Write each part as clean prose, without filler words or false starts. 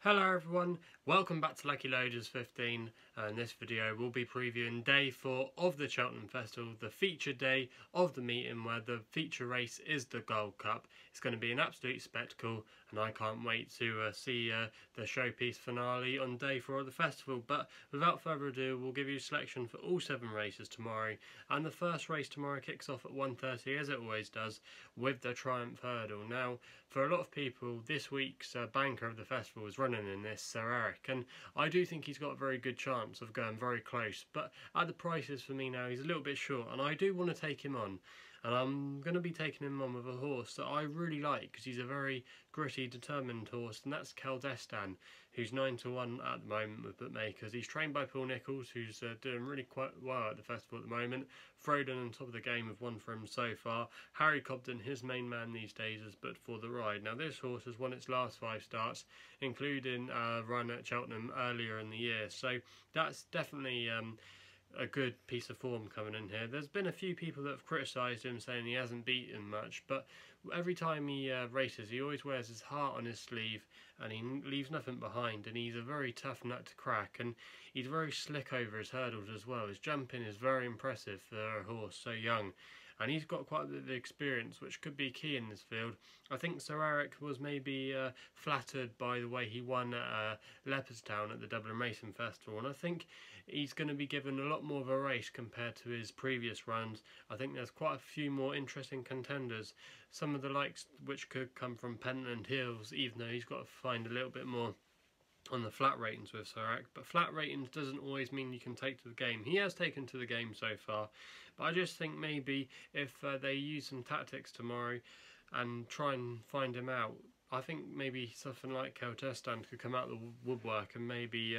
Hello everyone, welcome back to Lucky Loaders 15. In this video we'll be previewing day 4 of the Cheltenham Festival, the feature day of the meeting where the feature race is the Gold Cup. It's going to be an absolute spectacle and I can't wait to see the showpiece finale on day 4 of the festival. But without further ado, we'll give you a selection for all 7 races tomorrow, and the first race tomorrow kicks off at 1:30 as it always does with the Triumph Hurdle. Now for a lot of people this week's banker of the festival is running in this, Sir Eric, and I do think he's got a very good chance of going very close, but at the prices for me now he's a little bit short and I do want to take him on. And I'm going to be taking him on with a horse that I really like because he's a very gritty, determined horse, and that's Quel, who's 9-1 at the moment with bookmakers. He's trained by Paul Nicholls, who's doing really quite well at the festival at the moment. Froden on top of the game have won for him so far. Harry Cobden, his main man these days, has booked for the ride. Now this horse has won its last 5 starts, including a run at Cheltenham earlier in the year, so that's definitely a good piece of form coming in here. There's been a few people that have criticised him, saying he hasn't beaten much, but every time he races he always wears his heart on his sleeve and he leaves nothing behind, and he's a very tough nut to crack, and he's very slick over his hurdles as well. His jumping is very impressive for a horse so young, and he's got quite a bit of experience which could be key in this field. I think Sir Eric was maybe flattered by the way he won at Leopardstown at the Dublin Racing Festival, and I think he's going to be given a lot more of a race compared to his previous runs. I think there's quite a few more interesting contenders, some of the likes which could come from Pentland Hills, even though he's got to find a little bit more on the flat ratings with Sir Eric. But flat ratings doesn't always mean you can take to the game. He has taken to the game so far, but I just think maybe if they use some tactics tomorrow and try and find him out, I think maybe something like Destin could come out of the woodwork and maybe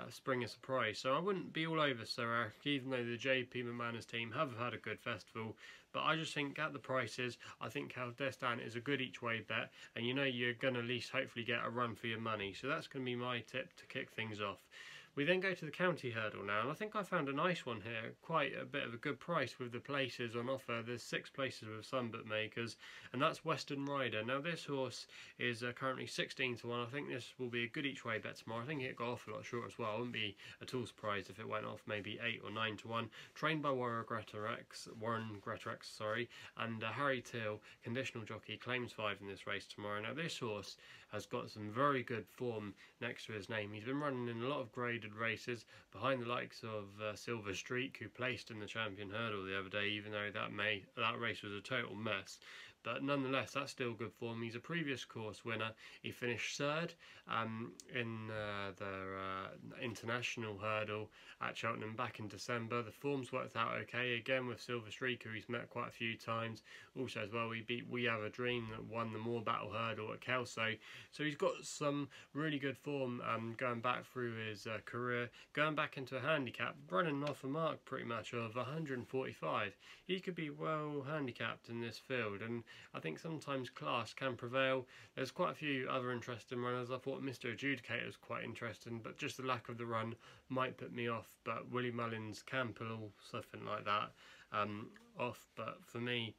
spring a surprise. So I wouldn't be all over Sir Eric, even though the JP McManus team have had a good festival. But I just think at the prices, I think Destin is a good each way bet, and you know you're going to at least hopefully get a run for your money. So that's going to be my tip to kick things off. We then go to the county hurdle now, and I think I found a nice one here, quite a bit of a good price with the places on offer. There's 6 places with some bookmakers, and that's Western Ryder. Now this horse is currently 16-1. I think this will be a good each way bet tomorrow. I think it got off a lot short as well. I wouldn't be at all surprised if it went off maybe 8 or 9-1. Trained by Warren Greatorex, and Harry Till, conditional jockey, claims 5 in this race tomorrow. Now this horse has got some very good form next to his name. He's been running in a lot of graded races behind the likes of Silver Streak, who placed in the Champion Hurdle the other day, even though that race was a total mess. But nonetheless, that's still good form. He's a previous course winner. He finished 3rd in the international hurdle at Cheltenham back in December. The form's worked out okay, again with Silver Streak, who he's met quite a few times. Also as well, he beat We Have a Dream that won the Moor Battle Hurdle at Kelso. So he's got some really good form going back through his career, going back into a handicap, running off a mark pretty much of 145. He could be well handicapped in this field, and I think sometimes class can prevail. There's quite a few other interesting runners. I thought Mr. Adjudicator was quite interesting, but just the lack of the run might put me off. But Willie Mullins can pull something like that off. But for me,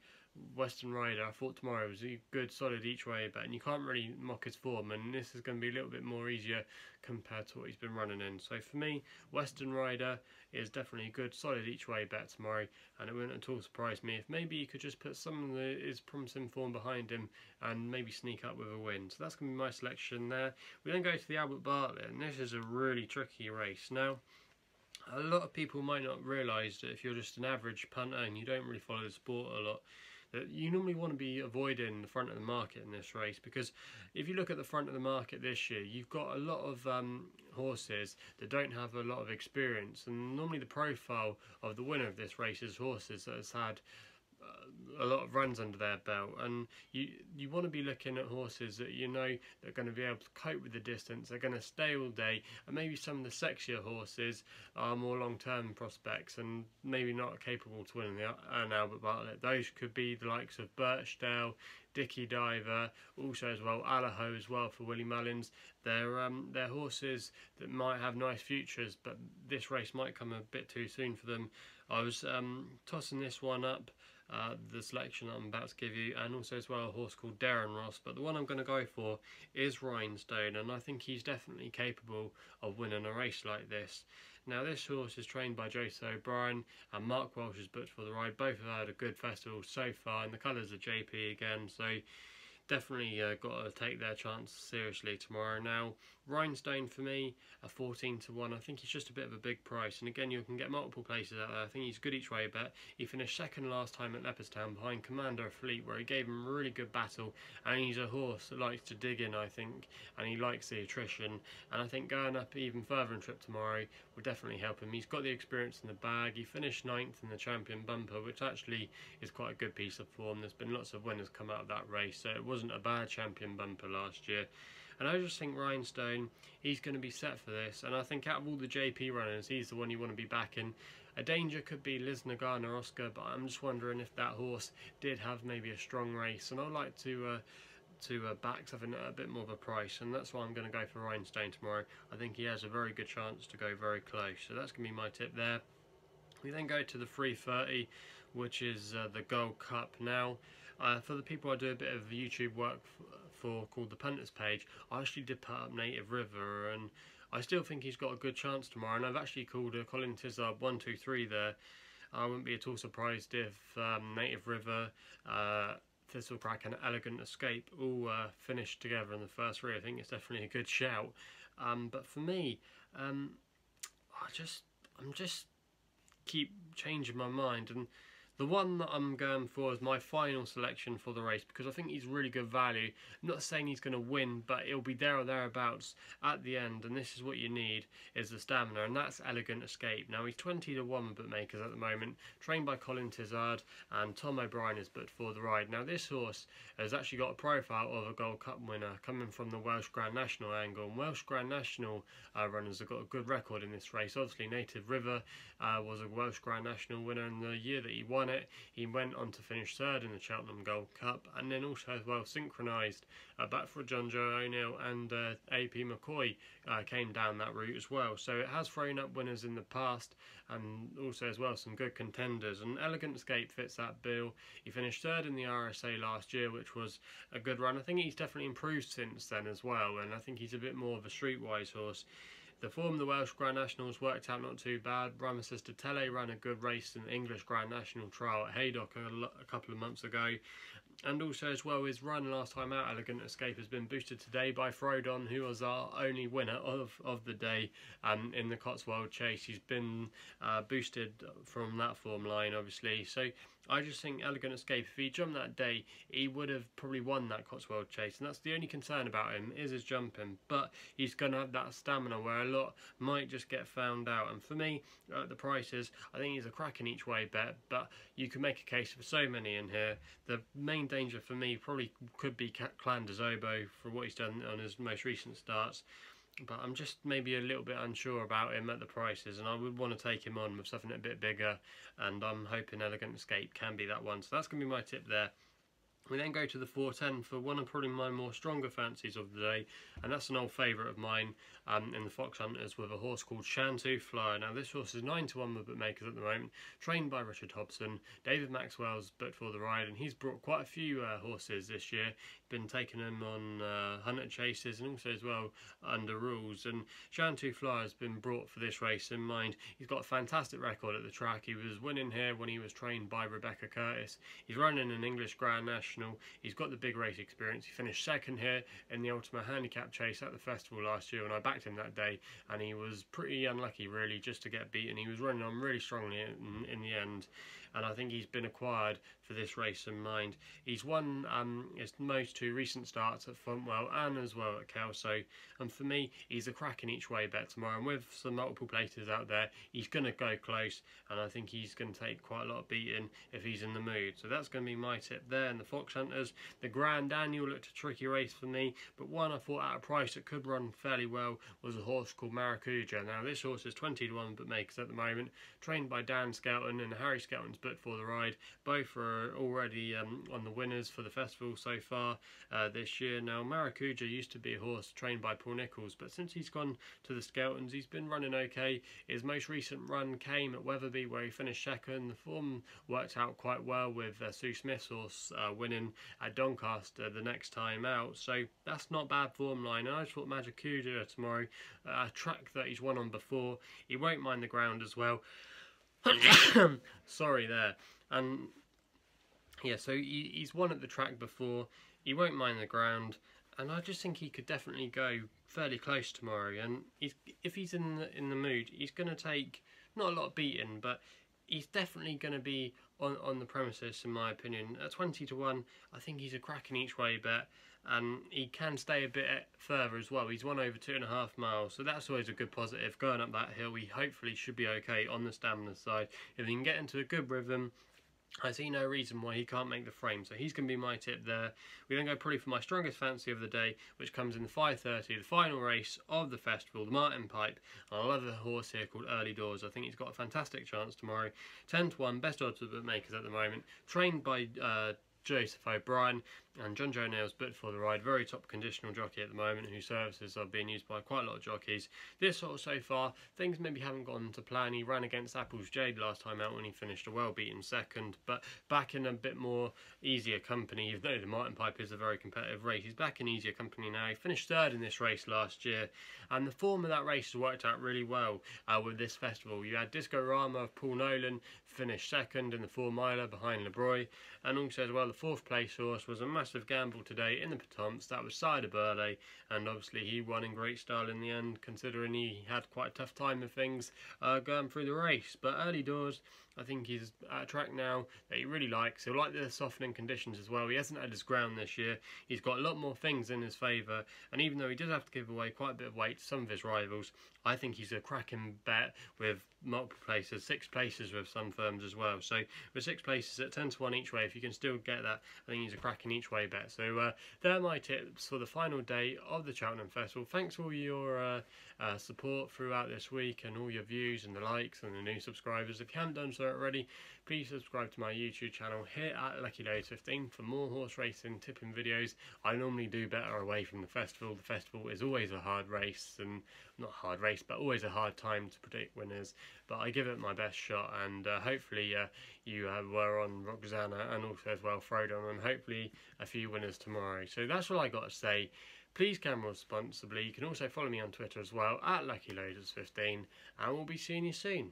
Western Ryder, I thought tomorrow was a good solid each way bet, and you can't really mock his form, and this is going to be a little bit more easier compared to what he's been running in. So for me, Western Ryder is definitely a good solid each way bet tomorrow, and it wouldn't at all surprise me if maybe you could just put some of his promising form behind him and maybe sneak up with a win. So that's going to be my selection there. We then go to the Albert Bartlett, and this is a really tricky race. Now a lot of people might not realise that if you're just an average punter and you don't really follow the sport a lot, that you normally want to be avoiding the front of the market in this race, because if you look at the front of the market this year, you've got a lot of horses that don't have a lot of experience, and normally the profile of the winner of this race is horses that has had a lot of runs under their belt, and you want to be looking at horses that you know that are going to be able to cope with the distance, they're going to stay all day, and maybe some of the sexier horses are more long-term prospects and maybe not capable to win an Albert Bartlett. Those could be the likes of Birchdale, Dicky Diver, also as well Allaho as well for Willie Mullins. They're horses that might have nice futures, but this race might come a bit too soon for them. I was tossing this one up the selection I'm about to give you, and also as well a horse called Darren Ross. But the one I'm going to go for is Rhinestone, and I think he's definitely capable of winning a race like this. Now this horse is trained by Joseph O'Brien, and Mark Welsh is booked for the ride. Both have had a good festival so far, and the colours are JP again, so definitely got to take their chance seriously tomorrow. Now, Rhinestone for me, a 14 to 1. I think he's just a bit of a big price. And again, you can get multiple places out there. I think he's good each way bet. He finished second last time at Leopardstown behind Commander of Fleet, where he gave him a really good battle. And he's a horse that likes to dig in, I think. And he likes the attrition. And I think going up even further in trip tomorrow will definitely help him. He's got the experience in the bag. He finished 9th in the Champion Bumper, which actually is quite a good piece of form. There's been lots of winners come out of that race, so it wasn't a bad Champion Bumper last year. And I just think Rhinestone, he's going to be set for this. And I think out of all the JP runners, he's the one you want to be backing. A danger could be Liz Nagana Oscar, but I'm just wondering if that horse did have maybe a strong race. And I'd like to back something at a bit more of a price, and that's why I'm going to go for Rhinestone tomorrow. I think he has a very good chance to go very close. So that's going to be my tip there. We then go to the 3:30, which is the Gold Cup. Now, for the people I do a bit of YouTube work for called the Punters page, I actually did put up Native River, and I still think he's got a good chance tomorrow. And I've actually called Colin Tizard 1, 2, 3 there. I wouldn't be at all surprised if Native River, Thistlecrack and Elegant Escape all finished together in the first three. I think it's definitely a good shout. But for me, I'm just keep changing my mind, and the one that I'm going for is my final selection for the race, because I think he's really good value. I'm not saying he's going to win, but it'll be there or thereabouts at the end, and this is what you need, is the stamina, and that's Elegant Escape. Now, he's 20 to 1 with bookmakers at the moment, trained by Colin Tizard, and Tom O'Brien is booked for the ride. Now, this horse has actually got a profile of a Gold Cup winner, coming from the Welsh Grand National angle, and Welsh Grand National runners have got a good record in this race. Obviously, Native River was a Welsh Grand National winner, in the year that he won it, he went on to finish third in the Cheltenham Gold Cup, and then also as well synchronised back for John Joe O'Neill, and AP McCoy came down that route as well. So it has thrown up winners in the past, and also as well some good contenders, and Elegant Escape fits that bill. He finished third in the RSA last year, which was a good run. I think he's definitely improved since then as well, and I think he's a bit more of a streetwise horse. The form of the Welsh Grand Nationals worked out not too bad. Brahma Sister Tele ran a good race in the English Grand National trial at Haydock a couple of months ago. And also as well, his run last time out, Elegant Escape, has been boosted today by Frodon, who was our only winner of the day in the Cotswold Chase. He's been boosted from that form line, obviously. So I just think Elegant Escape, if he jumped that day, he would have probably won that Cotswold Chase. And that's the only concern about him, is his jumping. But he's going to have that stamina where a lot might just get found out. And for me, the prices, I think he's a cracking each way bet. But you can make a case for so many in here. The main danger for me probably could be Clan de Zobo for what he's done on his most recent starts. But I'm just maybe a little bit unsure about him at the prices, and I would want to take him on with something a bit bigger, and I'm hoping Elegant Escape can be that one. So that's going to be my tip there. We then go to the 4:10 for one of probably my more stronger fancies of the day, and that's an old favourite of mine in the Foxhunters, with a horse called Shantou Flyer. Now this horse is 9 to 1 with bookmakers at the moment, trained by Richard Hobson. David Maxwell's booked for the ride, and he's brought quite a few horses this year. Been taking them on hunter chases, and also as well under rules. And Shantou Flyer has been brought for this race in mind. He's got a fantastic record at the track. He was winning here when he was trained by Rebecca Curtis. He's running an English Grand National. He's got the big race experience. He finished second here in the Ultima Handicap Chase at the festival last year when I backed him that day, and he was pretty unlucky really just to get beaten. He was running on really strongly in the end, and I think he's been acquired for this race in mind. He's won his most two recent starts at Fontwell and as well at Quel, so for me he's a cracking each way bet tomorrow, and with some multiple places out there he's going to go close, and I think he's going to take quite a lot of beating if he's in the mood. So that's going to be my tip there. In the Foxhunters, the Grand Annual looked a tricky race for me, but one I thought at a price that could run fairly well was a horse called Marracudja. Now this horse is 20 to 1 bookmakers at the moment, trained by Dan Skelton, and Harry Skelton's booked for the ride. Both are already on the winners for the festival so far this year. Now, Marracudja used to be a horse trained by Paul Nicholls, but since he's gone to the Skeltons, he's been running okay. His most recent run came at Wetherby, where he finished second. The form worked out quite well with Sue Smith's horse winning at Doncaster the next time out, so that's not bad form line. And I just thought Marracudja tomorrow, a track that he's won on before, he won't mind the ground as well. Sorry there. And yeah, so he's won at the track before, he won't mind the ground, and I just think he could definitely go fairly close tomorrow. And if he's in the mood, he's going to take not a lot of beating, but he's definitely going to be on the premises, in my opinion. At 20 to 1, I think he's a cracking each way bet, and he can stay a bit further as well. He's won over 2.5 miles, so that's always a good positive. Going up that hill, he hopefully should be okay on the stamina side. If he can get into a good rhythm, I see no reason why he can't make the frame, so he's going to be my tip there. We then go probably for my strongest fancy of the day, which comes in the 5:30, the final race of the festival, the Martin Pipe. And I love a horse here called Early Doors. I think he's got a fantastic chance tomorrow. 10 to 1, best odds of the bookmakers at the moment. Trained by Joseph O'Brien, and John Joe Nails booked for the ride. Very top conditional jockey at the moment, whose services are being used by quite a lot of jockeys. This sort of so far, things maybe haven't gone to plan. He ran against Apple's Jade last time out when he finished a well-beaten second, but back in a bit more easier company. Even though the Martin Pipe is a very competitive race, he's back in easier company now. He finished third in this race last year, and the form of that race has worked out really well with this festival. You had Disco Rama of Paul Nolan finished second in the 4-miler behind LeBroy, and also as well the 4th place horse was a massive gamble today in the Patomps. That was Cider Burley, and obviously he won in great style in the end, considering he had quite a tough time of things going through the race. But Early Doors, I think he's at a track now that he really likes. He'll like the softening conditions as well. He hasn't had his ground this year. He's got a lot more things in his favour, and even though he does have to give away quite a bit of weight to some of his rivals, I think he's a cracking bet with multiple places, 6 places with some firms as well. So with 6 places at 10 to 1 each way, if you can still get that, I think he's a cracking each way bet. So they're my tips for the final day of the Cheltenham Festival. Thanks for all your support throughout this week, and all your views and the likes and the new subscribers. If you haven't done so already, please subscribe to my YouTube channel here at Lucky Loads 15 for more horse racing tipping videos. I normally do better away from the festival. The festival is always a hard race, and not hard race, but always a hard time to predict winners. But I give it my best shot, and hopefully you were on Roxana and also as well Frodon, and hopefully a few winners tomorrow. So that's all I got to say. Please gamble responsibly. You can also follow me on Twitter as well at LuckyLoaders15, and we'll be seeing you soon.